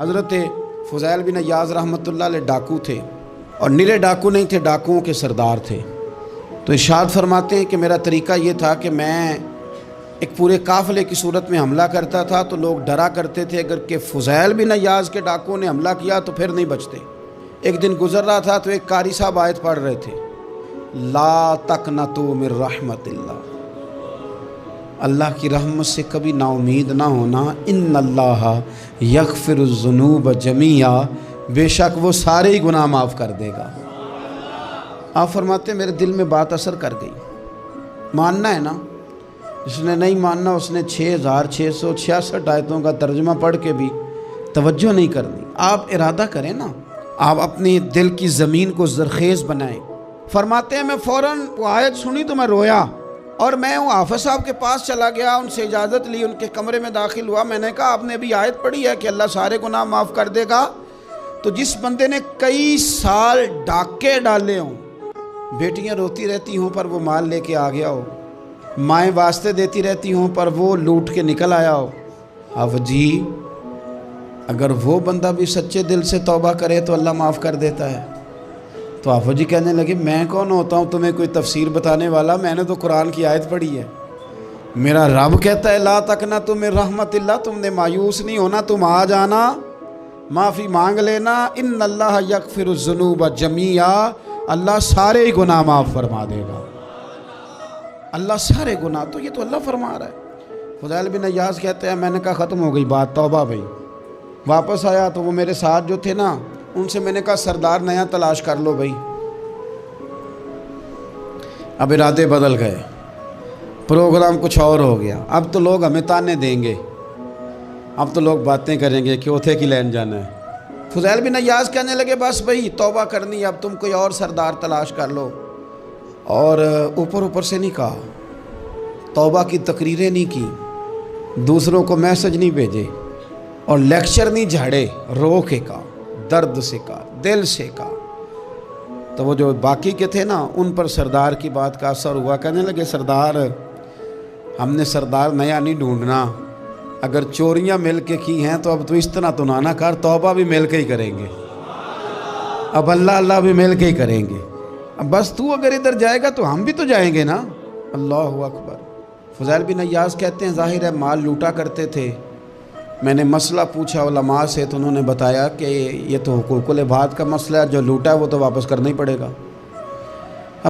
حضرت فضیل بن عیاض رحمۃ اللہ علیہ ڈاکو تھے، اور نرے ڈاکو نہیں تھے، ڈاکوؤں کے سردار تھے۔ تو ارشاد فرماتے ہیں کہ میرا طریقہ یہ تھا کہ میں ایک پورے قافلے کی صورت میں حملہ کرتا تھا تو لوگ ڈرا کرتے تھے اگر کہ فضیل بن عیاض کے ڈاکوؤں نے حملہ کیا تو پھر نہیں بچتے۔ ایک دن گزر رہا تھا تو ایک قاری صاحب آیت پڑھ رہے تھے، لا تقنطوا من رحمت اللہ، اللہ کی رحمت سے کبھی نا امید نہ ہونا، ان اللہ یغفر الذنوب جمیعا، بے شک وہ سارے ہی گناہ معاف کر دے گا۔ آپ فرماتے ہیں میرے دل میں بات اثر کر گئی، ماننا ہے نا، جس نے نہیں ماننا اس نے 6666 آیتوں کا ترجمہ پڑھ کے بھی توجہ نہیں کرنی۔ آپ ارادہ کریں نا، آپ اپنی دل کی زمین کو زرخیز بنائیں۔ فرماتے ہیں میں فوراً وہ آیت سنی تو میں رویا، اور میں حافظ صاحب کے پاس چلا گیا، ان سے اجازت لی، ان کے کمرے میں داخل ہوا۔ میں نے کہا آپ نے ابھی آیت پڑھی ہے کہ اللہ سارے گناہ معاف کر دے گا؟ تو جس بندے نے کئی سال ڈاکے ڈالے ہوں، بیٹیاں روتی رہتی ہوں پر وہ مال لے کے آ گیا ہو، مائیں واسطے دیتی رہتی ہوں پر وہ لوٹ کے نکل آیا ہو، اب جی اگر وہ بندہ بھی سچے دل سے توبہ کرے تو اللہ معاف کر دیتا ہے۔ تو آفو جی کہنے لگے میں کون ہوتا ہوں تمہیں کوئی تفسیر بتانے والا، میں نے تو قرآن کی آیت پڑھی ہے، میرا رب کہتا ہے لا تقنطوا من رحمت اللہ، تم نے مایوس نہیں ہونا، تم آ جانا، معافی مانگ لینا، ان اللہ یغفر الذنوب جمیعا، اللہ سارے گناہ معاف فرما دے گا، اللہ سارے گناہ۔ تو یہ تو اللہ فرما رہا ہے۔ فضیل بن عیاض کہتے ہیں میں نے کہا ختم ہو گئی بات، توبہ بھائی۔ واپس آیا تو وہ میرے ساتھ جو تھے نا ان سے میں نے کہا سردار نیا تلاش کر لو بھائی۔ اب ارادے بدل گئے، پروگرام کچھ اور ہو گیا، اب تو لوگ ہمیں تانے دیں گے، اب تو لوگ باتیں کریں گے کہ اوتھے کی لین جانا ہے۔ فضیل بن عیاض کہنے لگے بس بھائی توبہ کرنی، اب تم کوئی اور سردار تلاش کر لو، اور اوپر سے نہیں کہا، توبہ کی تقریریں نہیں کی، دوسروں کو میسج نہیں بھیجے، اور لیکچر نہیں جھاڑے، رو کے کہا، درد سے کہا، دل سے کہا۔ تو وہ جو باقی کے تھے نا ان پر سردار کی بات کا اثر ہوا، کہنے لگے سردار ہم نے سردار نیا نہیں ڈھونڈنا، اگر چوریاں مل کے کی ہیں تو اب تو اس طرح تو نہ کر، توبہ بھی مل کے ہی کریں گے، اب اللہ بھی مل کے ہی کریں گے، اب بس تو اگر ادھر جائے گا تو ہم بھی تو جائیں گے نا۔ اللہ اکبر۔ فضیل بن عیاض کہتے ہیں ظاہر ہے مال لوٹا کرتے تھے، میں نے مسئلہ پوچھا علماء سے تو انہوں نے بتایا کہ یہ تو حقوق العباد کا مسئلہ ہے، جو لوٹا ہے وہ تو واپس کرنا ہی پڑے گا۔